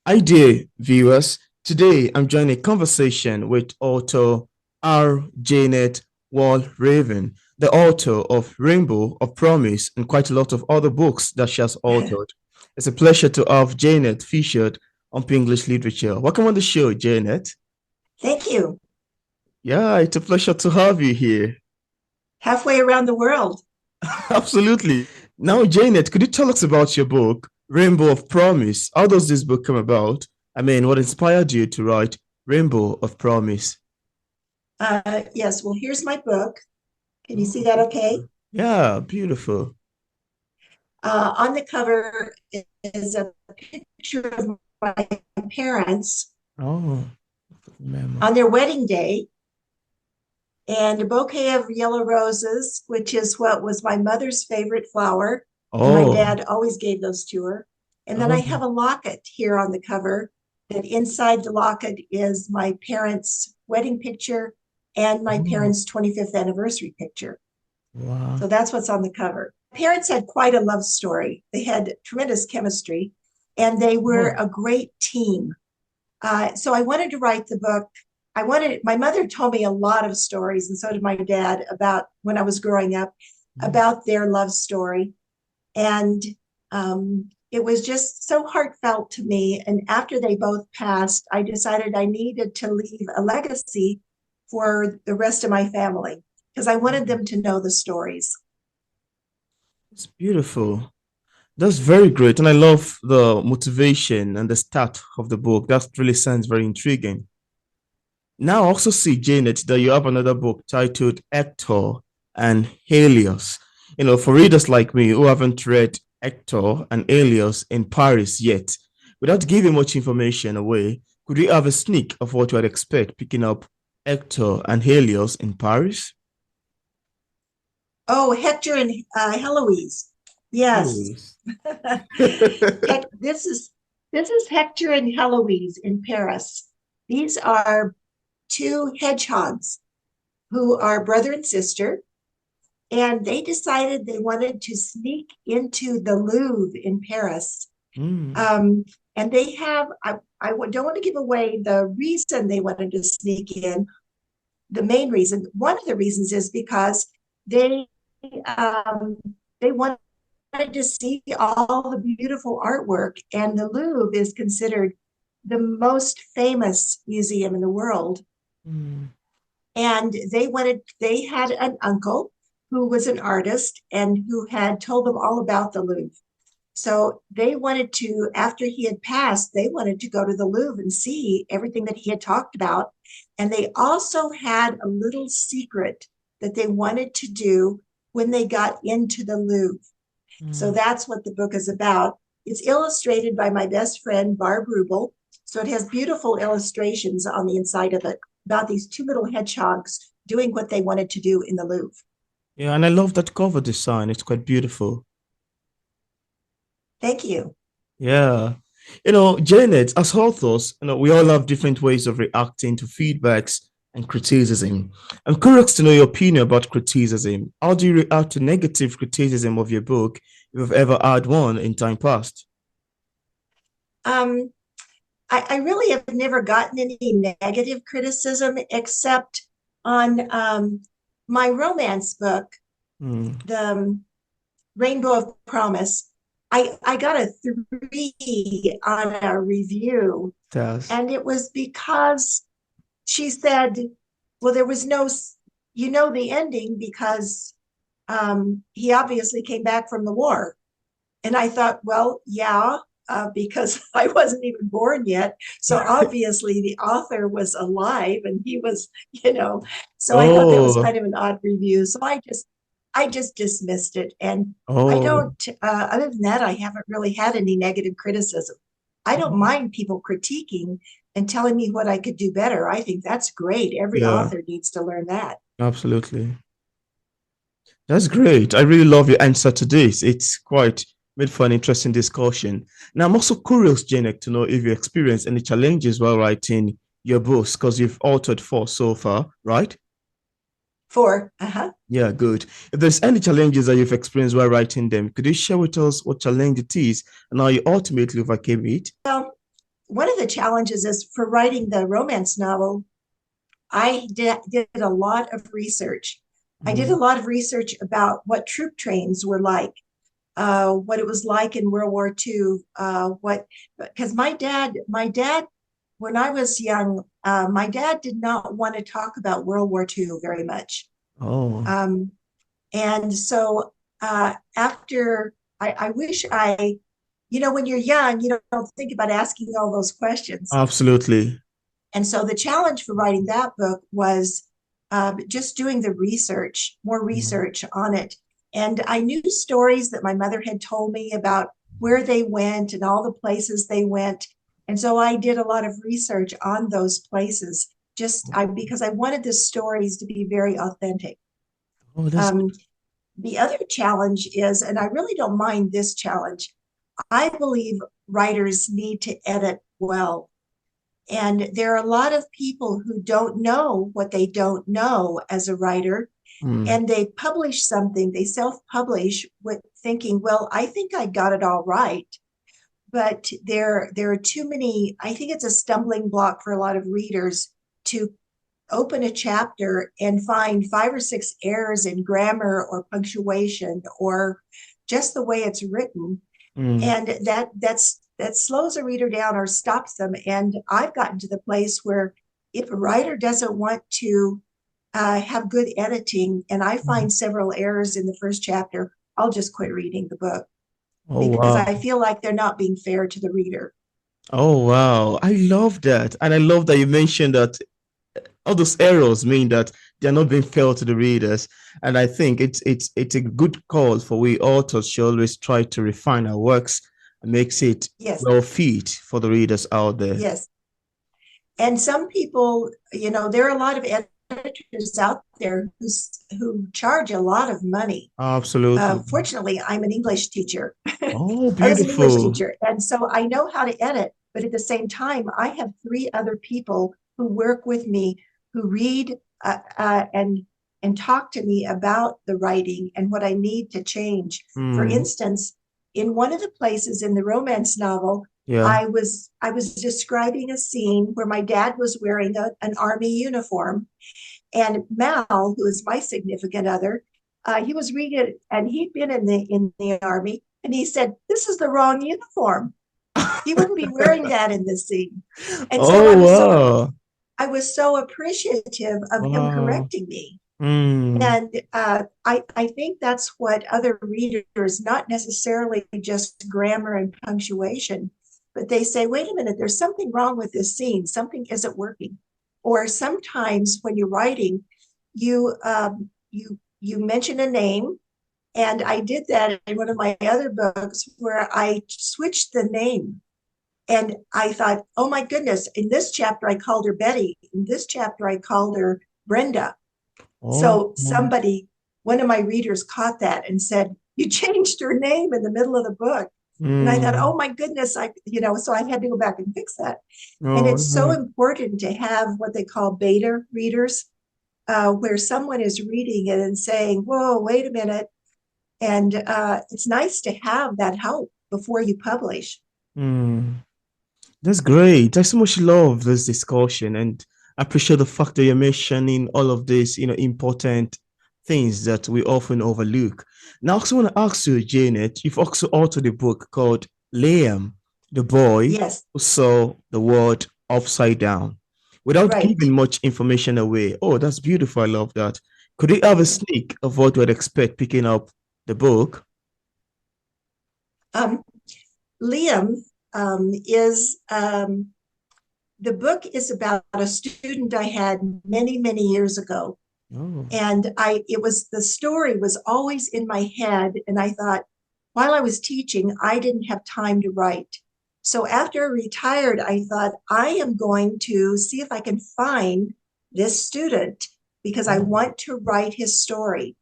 Hi dear viewers. Today I'm joining a conversation with author R Janet Walraven, the author of Rainbow of Promise and quite a lot of other books that she has authored. It's a pleasure to have Janet featured on English Literature. Welcome on the show, Janet. Thank you. Yeah, it's a pleasure to have you here. Halfway around the world. Absolutely. Now, Janet, could you tell us about your book, Rainbow of Promise? How does this book come about? I mean, what inspired you to write Rainbow of Promise? Yes, well, here's my book. Can you Oh, see that okay? beautiful. Yeah, beautiful. On the cover is a picture of my parents Oh, memo. on their wedding day and a bouquet of yellow roses, which is what was my mother's favorite flower. And my Oh, dad always gave those to her. And then I oh, have a locket here on the cover that inside the locket is my parents' wedding picture and my oh, parents' 25th anniversary picture. wow. So that's what's on the cover. Parents had quite a love story. They had tremendous chemistry and they were Oh, a great team. So I wanted to write the book. My mother told me a lot of stories, and so did my dad, about when I was growing up, mm. about their love story. And it was just so heartfelt to me. And after they both passed, I decided I needed to leave a legacy for the rest of my family because I wanted them to know the stories. It's beautiful. That's very great. And I love the motivation and the start of the book. That really sounds very intriguing. Now, I also see, Janet, that you have another book titled Hector and Helios. For readers like me who haven't read Hector and Helios in Paris yet, without giving much information away, could we have a sneak of what you would expect picking up Hector and Helios in Paris? Oh, Hector and Heloise. Yes. Heloise. This is Hector and Heloise in Paris. These are two hedgehogs who are brother and sister, and they decided they wanted to sneak into the Louvre in Paris. Mm. Um, and they have, I don't want to give away the reason they wanted to sneak in. The main reason, one of the reasons is because they um, they wanted to see all the beautiful artwork, and the Louvre is considered the most famous museum in the world. Mm. And they had an uncle who was an artist and who had told them all about the Louvre. So they wanted to, after he had passed, they wanted to go to the Louvre and see everything that he had talked about. And they also had a little secret that they wanted to do when they got into the Louvre. So Mm. that's what the book is about. It's illustrated by my best friend, Barb Rubel. So it has beautiful illustrations on the inside of it about these two little hedgehogs doing what they wanted to do in the Louvre. Yeah, and I love that cover design. It's quite beautiful. Thank you. Yeah. Janet, as authors, we all have different ways of reacting to feedbacks and criticism. I'm curious to know your opinion about criticism. How do you react to negative criticism of your book if you've ever had one in time past? Um, I really have never gotten any negative criticism except on my romance book, Hmm. the Rainbow of Promise. I got a 3 on a review, Yes. and it was because she said, well, there was no, the ending because he obviously came back from the war. And I thought, well, yeah, because I wasn't even born yet. So obviously the author was alive and he was, so I thought that was Oh, kind of an odd review. So I just dismissed it. And I oh. don't, other than that, I haven't really had any negative criticism. I don't mind people critiquing and telling me what I could do better. I think that's great. Every Yeah, author needs to learn that. absolutely. That's great. I really love your answer to this. It's quite made for an interesting discussion. Now, I'm also curious, Janek, to know if you experienced any challenges while writing your books, because you've authored four so far, right? 4, uh-huh. Yeah, good. If there's any challenges that you've experienced while writing them, could you share with us what challenge it is and how you ultimately overcame it? Well, one of the challenges is for writing the romance novel. I did a lot of research. I did a Mm. lot of research about what troop trains were like, what it was like in World War II. What Because my dad, when I was young, my dad did not want to talk about World War II very much. Oh, Um, and so after I wish when you're young, you don't think about asking all those questions. absolutely. And so the challenge for writing that book was just doing the research, more Mm. research on it. And I knew stories that my mother had told me about where they went and all the places they went. And so I did a lot of research on those places because I wanted the stories to be very authentic. Oh, that's Um, the other challenge is, and I really don't mind this challenge, I believe writers need to edit well. And there are a lot of people who don't know what they don't know as a writer, mm. and they publish something, they self publish with thinking, well, I think I got it all right. But there are too many, I think it's a stumbling block for a lot of readers to open a chapter and find five or six errors in grammar or punctuation or just the way it's written, Mm. and that slows a reader down or stops them. And I've gotten to the place where if a writer doesn't want to have good editing, and I Mm. find several errors in the first chapter, I'll just quit reading the book Oh, because wow. I feel like they're not being fair to the reader. Oh, wow. I love that. And I love that you mentioned that all those errors mean that they're not being fair to the readers. And I think it's a good call for we authors should always try to refine our works and makes it Yes, well fit for the readers out there. yes. And some people, there are a lot of editors out there who charge a lot of money. Absolutely. Fortunately, I'm an English teacher. Oh, I was an English beautiful. teacher, and so I know how to edit. But at the same time, I have three other people who work with me who read and talk to me about the writing and what I need to change. For Mm, instance, in one of the places in the romance novel, yeah. I was describing a scene where my dad was wearing an army uniform, and Mal, who is my significant other, he was reading it, and he'd been in the army, and he said, "This is the wrong uniform. He wouldn't be wearing that in this scene." And so Oh, wow. I was so appreciative of him Wow. correcting me. Mm, And I think that's what other readers, not necessarily just grammar and punctuation, but they say, wait a minute, there's something wrong with this scene. Something isn't working. Or sometimes when you're writing, you mention a name, and I did that in one of my other books where I switched the name. And I thought, oh my goodness, in this chapter I called her Betty. In this chapter I called her Brenda. oh, So one of my readers caught that and said, "You changed her name in the middle of the book." And I thought, mm, oh my goodness, so I had to go back and fix that. And oh, it's so yeah. important to have what they call beta readers, where someone is reading it and saying, whoa, wait a minute. And it's nice to have that help before you publish. Mm. That's great. I so much love this discussion and I appreciate the fact that you're mentioning all of these, important things that we often overlook. Now, I also want to ask you, Janet, you've also authored a book called Liam, the boy Yes, who saw the world upside down. Without right. giving much information away. Oh, that's beautiful. I love that. Could you have a Yeah. sneak of what we'd expect picking up the book? Um, Liam is the book is about a student I had many, many years ago. Oh. And the story was always in my head. And I thought, while I was teaching, I didn't have time to write. So after I retired, I thought, I am going to see if I can find this student because I Oh. want to write his story.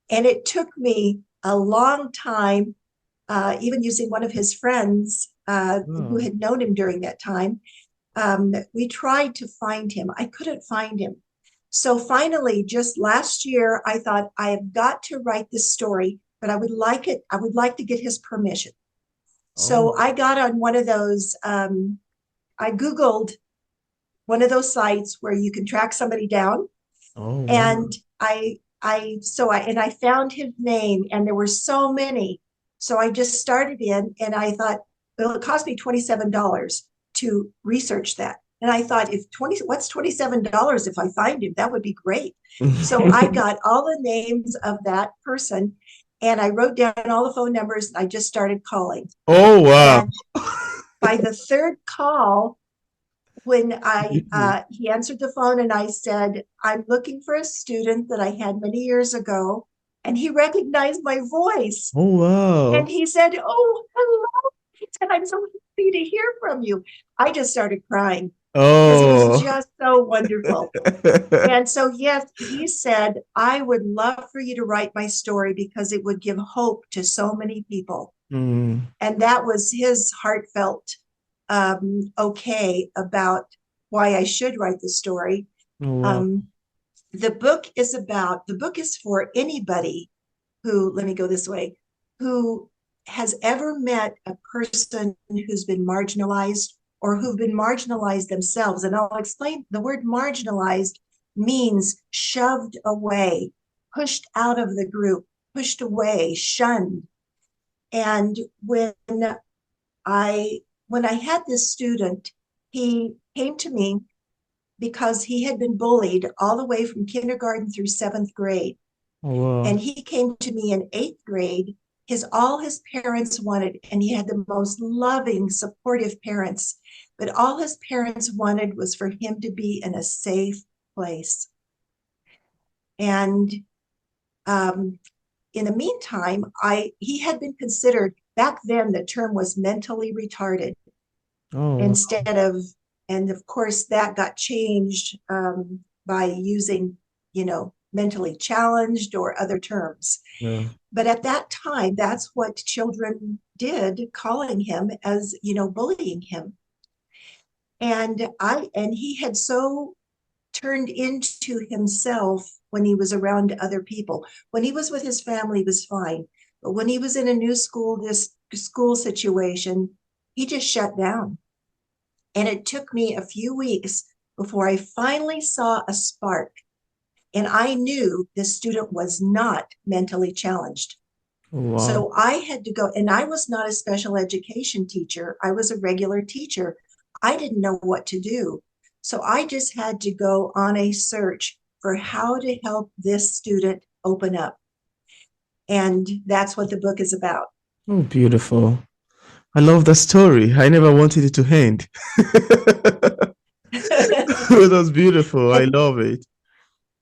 And it took me a long time, even using one of his friends who Oh. had known him during that time. We tried to find him. I couldn't find him. So finally, just last year, I thought I have got to write this story, but I would like to get his permission. Oh. So I got on one of those. I Googled one of those sites where you can track somebody down. Oh, wow. And I found his name, and there were so many. So I just started in, and I thought, well, it cost me $27 to research that. And I thought, if 20, what's $27 if I find him? That would be great. So I got all the names of that person, and I wrote down all the phone numbers. And I just started calling. Oh, wow. And by the third call, when I Mhm. he answered the phone, and I said, I'm looking for a student that I had many years ago, and he recognized my voice, Oh, and wow. he said, oh, hello. He said, I'm so happy to hear from you. I just started crying because it was Oh. just so wonderful. And so, yes, he said, I would love for you to write my story because it would give hope to so many people. Mm. And that was his heartfelt okay about why I should write the story. Oh, wow. Um, the book is for anybody who, let me go this way, who has ever met a person who's been marginalized or who've been marginalized themselves. And I'll explain, the word marginalized means shoved away, pushed out of the group, pushed away, shunned. And I when I had this student, he came to me because he had been bullied all the way from kindergarten through seventh grade. Oh, wow. And he came to me in eighth grade. His all his parents wanted, and he had the most loving, supportive parents, but all his parents wanted was for him to be in a safe place. And um, in the meantime, I he had been considered, back then the term was mentally retarded, Oh, wow. instead of, and of course that got changed by using, mentally challenged or other terms. Yeah. But at that time, that's what children did, calling him as, bullying him. And he had so turned into himself when he was around other people. When he was with his family, he was fine. But when he was in a new school, this school situation, he just shut down. And it took me a few weeks before I finally saw a spark. And I knew this student was not mentally challenged. Oh, wow. So I had to go, and I was not a special education teacher. I was a regular teacher. I didn't know what to do. So I just had to go on a search for how to help this student open up. And that's what the book is about. Oh, beautiful. I love the story. I never wanted it to end. It was beautiful. I and love it.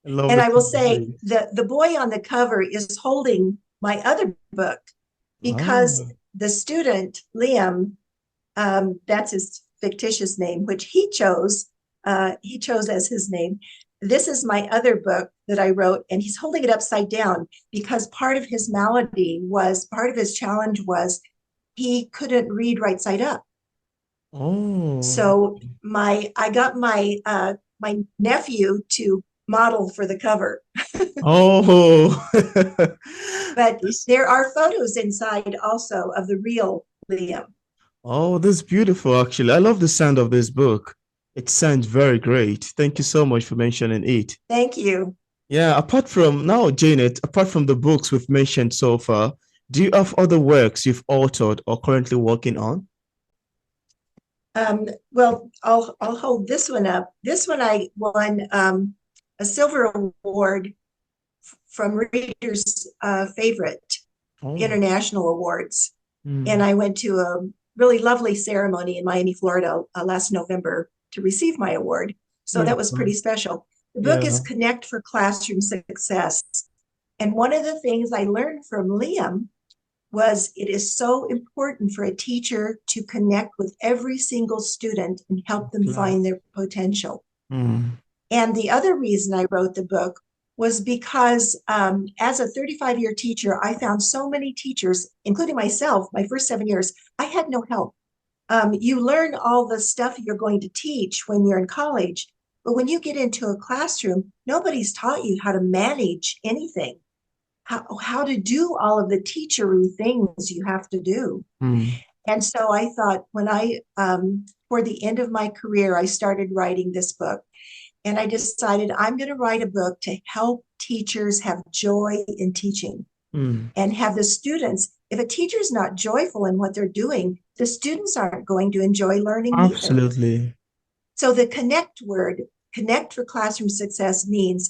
I love and the I will say conversation. the boy on the cover is holding my other book because Oh, the student Liam, that's his fictitious name, which he chose as his name. This is my other book that I wrote, and he's holding it upside down because part of his challenge was he couldn't read right side up. oh, So I got my nephew to model for the cover, oh. but This, there are photos inside also of the real Liam. oh, this is beautiful, actually. I love the sound of this book. It sounds very great. Thank you so much for mentioning it. Thank you. Yeah, apart from now, Janet, apart from the books we've mentioned so far, do you have other works you've authored or currently working on? Well, I'll hold this one up. This one I won a silver award from Reader's Favorite Oh, International Awards, and mm, I went to a really lovely ceremony in Miami, Florida, last November to receive my award. So that was beautiful. pretty special. The book is Yeah. Connect for Classroom Success, and one of the things I learned from Liam was it is so important for a teacher to connect with every single student and help them Class. find their potential. Mm, And the other reason I wrote the book was because as a 35-year teacher, I found so many teachers, including myself, my first 7 years, I had no help. You learn all the stuff you're going to teach when you're in college, but when you get into a classroom, nobody's taught you how to manage anything, how to do all of the teachery things you have to do. mm. And so I thought when for the end of my career, I started writing this book. And I decided I'm going to write a book to help teachers have joy in teaching Hmm. and have the students. If a teacher is not joyful in what they're doing, the students aren't going to enjoy learning either. Absolutely. So the connect word, connect for classroom success means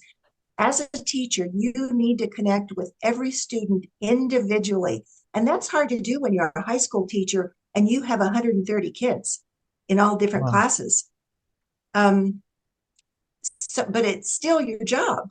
as a teacher, you need to connect with every student individually. And that's hard to do when you're a high school teacher and you have 130 kids in all different Wow. classes. Um, but it's still your job.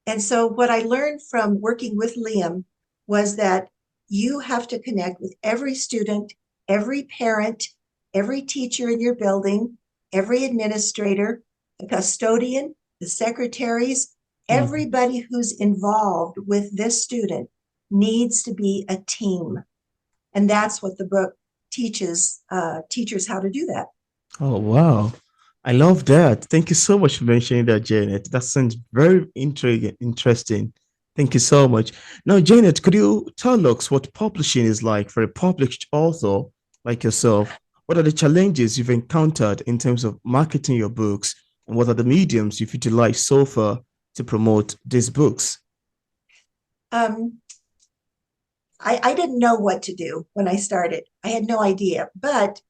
And so, what I learned from working with Liam was that you have to connect with every student, every parent, every teacher in your building, every administrator, the custodian, the secretaries, Hmm. everybody who's involved with this student needs to be a team. And that's what the book teaches teachers how to do that. Oh, wow. I love that. Thank you so much for mentioning that, Janet. That sounds very intriguing, interesting. Thank you so much. Now, Janet, could you tell us what publishing is like for a published author like yourself? What are the challenges you've encountered in terms of marketing your books? And what are the mediums you've utilized so far to promote these books? Um, I didn't know what to do when I started. I had no idea, but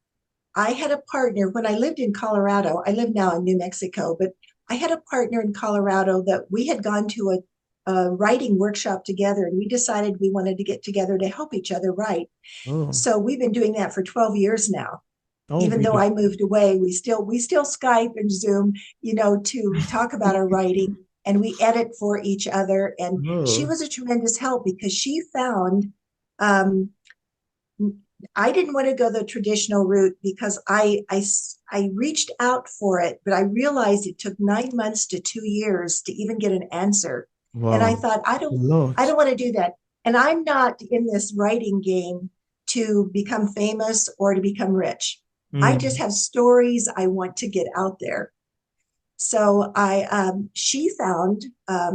I had a partner when I lived in Colorado. I live now in New Mexico, but I had a partner in Colorado that we had gone to a writing workshop together, and we decided we wanted to get together to help each other write. Oh, So we've been doing that for 12 years now. oh, Even though beautiful. I moved away, we still Skype and Zoom, to talk about our writing, and we edit for each other. And she Oh, was a tremendous help because she found um, I didn't want to go the traditional route because I reached out for it, but I realized it took 9 months to 2 years to even get an answer. And I wow. thought, A I lot. don't want to do that. And I'm not in this writing game to become famous or to become rich. I just Mm. have stories I want to get out there. So she found a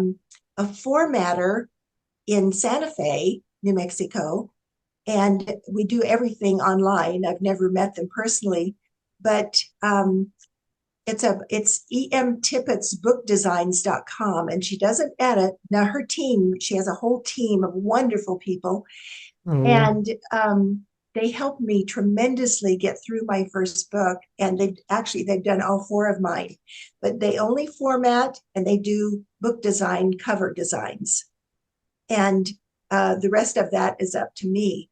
formatter in Santa Fe, New Mexico, and we do everything online. I've never met them personally, but it's emtippetsbookdesigns.com, and she doesn't edit. Now her team, she has a whole team of wonderful people, Oh, and they helped me tremendously get through my first book. And they've done all four of mine, but they only format and they do book design, cover designs, and the rest of that is up to me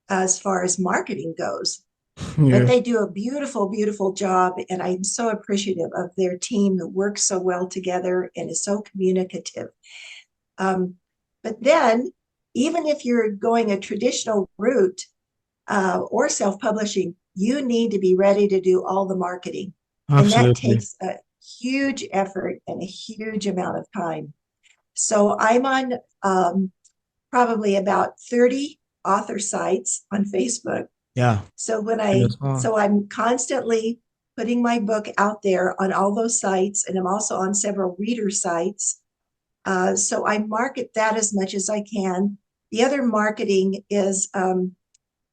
as far as marketing goes. But yeah. they do a beautiful, beautiful job. And I'm so appreciative of their team that works so well together and is so communicative. Um, but then, even if you're going a traditional route or self publishing, you need to be ready to do all the marketing. And that Absolutely. takes a huge effort and a huge amount of time. So I'm on probably about 30 author sites on Facebook. Yeah. So when Me I as well. so I'm constantly putting my book out there on all those sites, and I'm also on several reader sites. So I market that as much as I can. The other marketing is I'm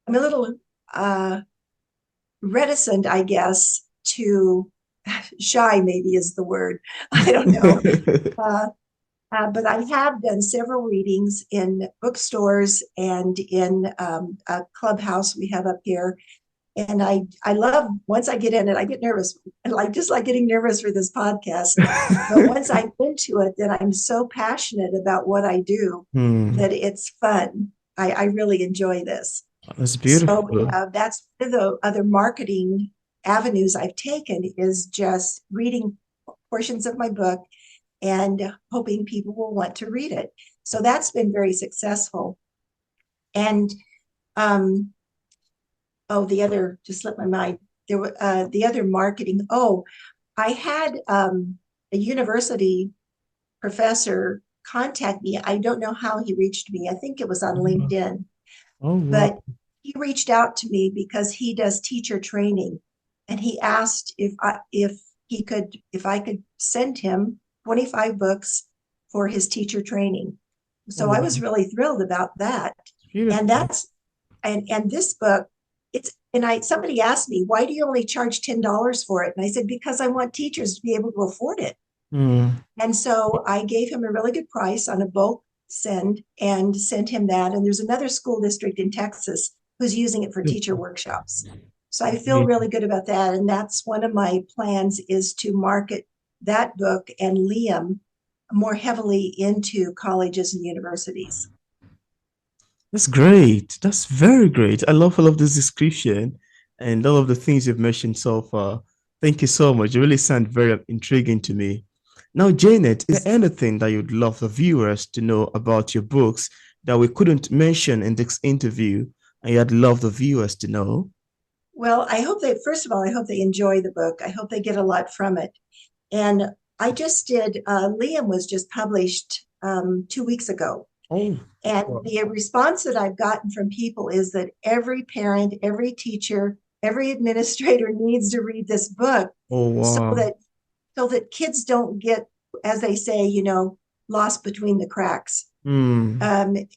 a little uh, reticent, I guess, to shy. Maybe is the word. I don't know. Uh, but I have done several readings in bookstores and in a clubhouse we have up here. And I love, once I get in it, I get nervous, and just like getting nervous for this podcast. But once I'm into it, then I'm so passionate about what I do Hmm. that it's fun. I really enjoy this. That's So beautiful. that's one of the other marketing avenues I've taken, is just reading portions of my book and hoping people will want to read it. So that's been very successful. And um, the other just slipped my mind. There were the other marketing. Oh, I had a university professor contact me. I don't know how he reached me. I think it was on Oh, LinkedIn, oh, wow. but he reached out to me because he does teacher training, and he asked if I could send him 25 books for his teacher training. Oh, So I wow. was really thrilled about that. And Beautiful. that's and this book and I somebody asked me, why do you only charge $10 for it? And I said, because I want teachers to be able to afford it. Mm. And so I gave him a really good price on a bulk send and sent him that. And there's another school district in Texas who's using it for teacher workshops. So I feel really good about that. And that's one of my plans, is to market that book and Liam more heavily into colleges and universities. That's great. That's very great. I love all of this description and all of the things you've mentioned so far. Thank you so much. You really sound very intriguing to me. Now, Janet, is there anything that you'd love the viewers to know about your books that we couldn't mention in this interview and you'd love the viewers to know? Well, I hope they, first of all, I hope they enjoy the book. I hope they get a lot from it. And I just did, Liam was just published 2 weeks ago. Oh, And the response that I've gotten from people is that every parent, every teacher, every administrator needs to read this book, oh, so wow. that kids don't get, as they say, lost between the cracks. Hmm.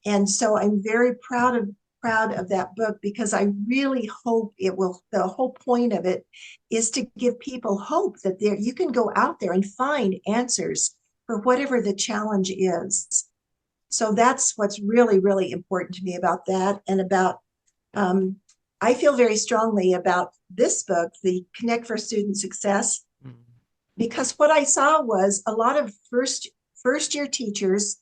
And so I'm very proud of that book, because I really hope it will. The whole point of it is to give people hope that you can go out there and find answers for whatever the challenge is. So that's what's really, really important to me about that, and about um, I feel very strongly about this book, the Connect for Student Success, because what I saw was a lot of first year teachers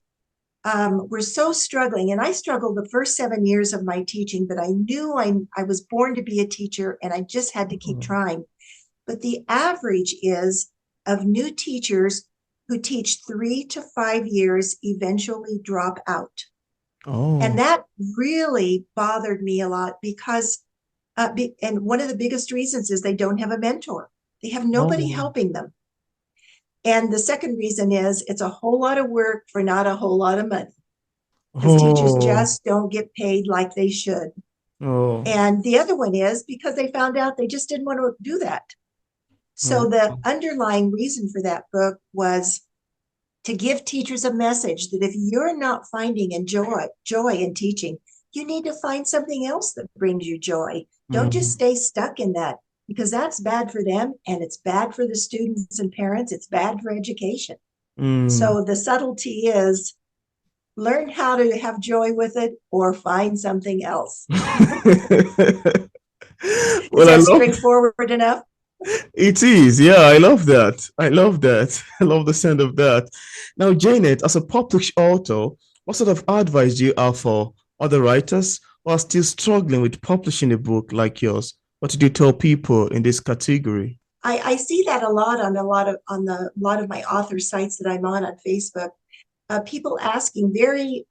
were so struggling. And I struggled the first 7 years of my teaching, but I knew I was born to be a teacher, and I just had to keep Oh, trying. But the average is of new teachers who teach 3 to 5 years eventually drop out. And oh, that really bothered me a lot, because, and one of the biggest reasons is they don't have a mentor. They have nobody oh, helping them. And the second reason is it's a whole lot of work for not a whole lot of money, because teachers oh, just don't get paid like they should. oh, And the other one is because they found out they just didn't want to do that. oh. So the underlying reason for that book was to give teachers a message that if you're not finding joy in teaching, you need to find something else that brings you joy. Don't just Mm, stay stuck in that, because that's bad for them, and it's bad for the students and parents. It's bad for education. mm. So the subtlety is learn how to have joy with it, or find something else. Is Well, I that love straightforward enough? it is. Yeah, I love that. I love that. I love the sound of that. Now, Janet, as a published author, what sort of advice do you have for other writers who are still struggling with publishing a book like yours? What do you tell people in this category? I see that a lot on a lot of my author sites that I'm on Facebook. People asking very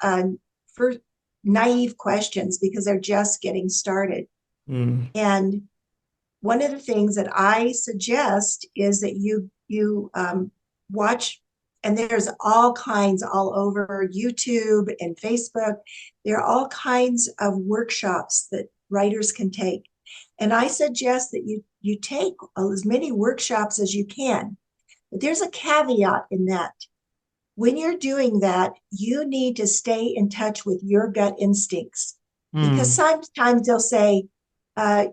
for naive questions because they're just getting started. Mm. And one of the things that I suggest is that you watch, and there's all kinds all over YouTube and Facebook. There are all kinds of workshops that writers can take, and I suggest that you take as many workshops as you can. But there's a caveat in that. When you're doing that, you need to stay in touch with your gut instincts, because Mm. sometimes they'll say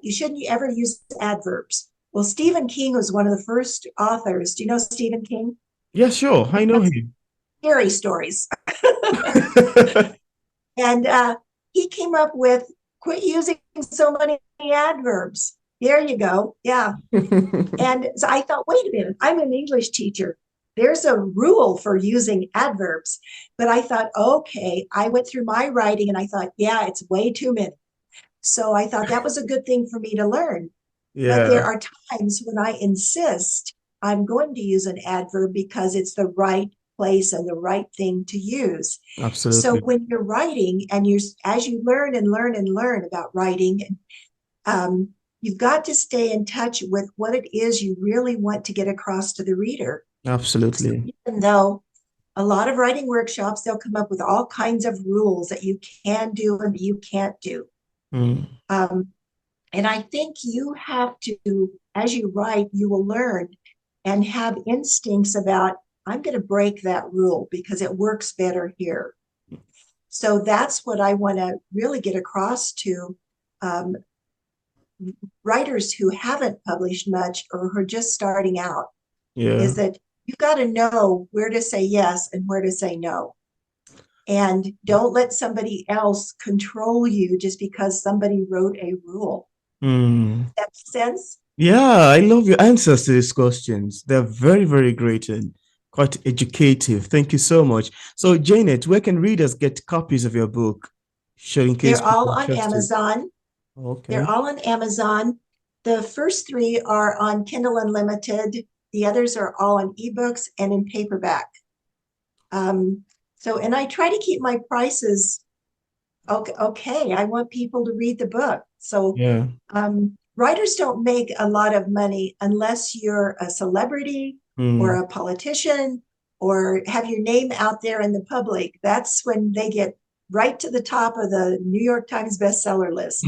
you shouldn't ever use adverbs. Well, Stephen King was one of the first authors. Do you know Stephen King? Yeah, sure. I know him. Scary stories. And he came up with quit using so many adverbs. There you go. Yeah. And so I thought, wait a minute, I'm an English teacher. There's a rule for using adverbs. But I thought, okay, I went through my writing and I thought, yeah, it's way too many. So I thought that was a good thing for me to learn. But there Yeah, are times when I insist I'm going to use an adverb because it's the right place and the right thing to use. So absolutely. when you're writing, and as you learn and learn and learn about writing, um, you've got to stay in touch with what it is you really want to get across to the reader. So Absolutely. even though a lot of writing workshops, they'll come up with all kinds of rules that you can do and you can't do. Mm. Um, and I think you have to, as you write, you will learn and have instincts about, I'm going to break that rule because it works better here. So that's what I want to really get across to um, writers who haven't published much or who are just starting out Yeah. is that you got to know where to say yes and where to say no. And don't let somebody else control you just because somebody wrote a rule. Hmm. That makes sense? Yeah, I love your answers to these questions. They're very, very great and quite educative. Thank you so much. So, Janet, where can readers get copies of your book? Show in case They're all people are on interested. Amazon. They're Okay. all on Amazon. The first three are on Kindle Unlimited. The others are all on ebooks and in paperback. And I try to keep my prices okay. Okay, I want people to read the book. So Yeah. writers don't make a lot of money unless you're a celebrity or Hmm. a politician or have your name out there in the public. That's when they get right to the top of the New York Times bestseller list.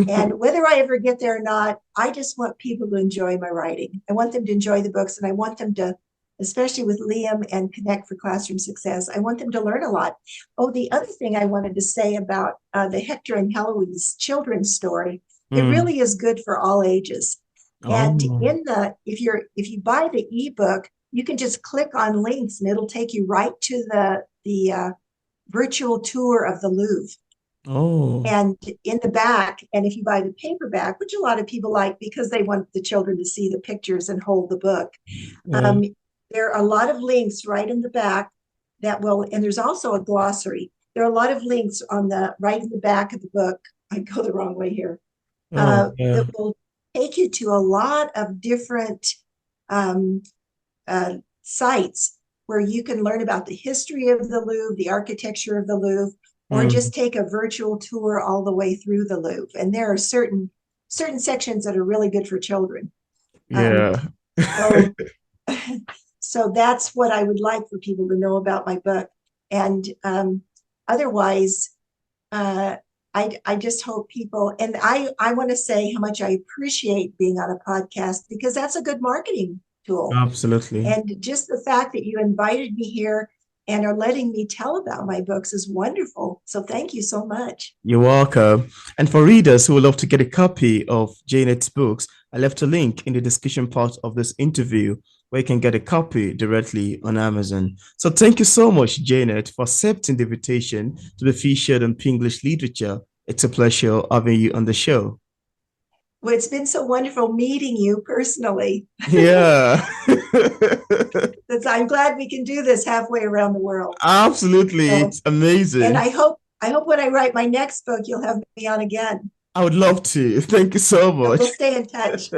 And whether I ever get there or not, I just want people to enjoy my writing. I want them to enjoy the books, and I want them to, especially with Liam and Connect for Classroom Success, I want them to learn a lot. Oh, the other thing I wanted to say about the Hector and Heloise children's story, it Hmm. really is good for all ages. And Oh. in the if you buy the ebook, you can just click on links and it'll take you right to the virtual tour of the Louvre. Oh. And in the back, and if you buy the paperback, which a lot of people like because they want the children to see the pictures and hold the book, Yeah. um, there are a lot of links right in the back that will, and there's also a glossary. There are a lot of links on the right in the back of the book. I go the wrong way here. Oh, That yeah. will take you to a lot of different um, sites where you can learn about the history of the Louvre, the architecture of the Louvre, or Hmm. just take a virtual tour all the way through the Louvre. And there are certain sections that are really good for children. Um, Yeah. so so that's what I would like for people to know about my book. And otherwise, uh, I just hope people, and I want to say how much I appreciate being on a podcast because that's a good marketing tool. Absolutely. And just the fact that you invited me here and are letting me tell about my books is wonderful. So thank you so much. You're welcome. And for readers who would love to get a copy of Janet's books, I left a link in the description part of this interview where you can get a copy directly on Amazon. So thank you so much, Janet, for accepting the invitation to be featured on English Literature. It's a pleasure having you on the show. Well, it's been so wonderful meeting you personally. Yeah. I'm glad we can do this halfway around the world. Absolutely. So, It's and amazing. I hope when I write my next book, you'll have me on again. I would love to. Thank you so So we'll much. stay in touch.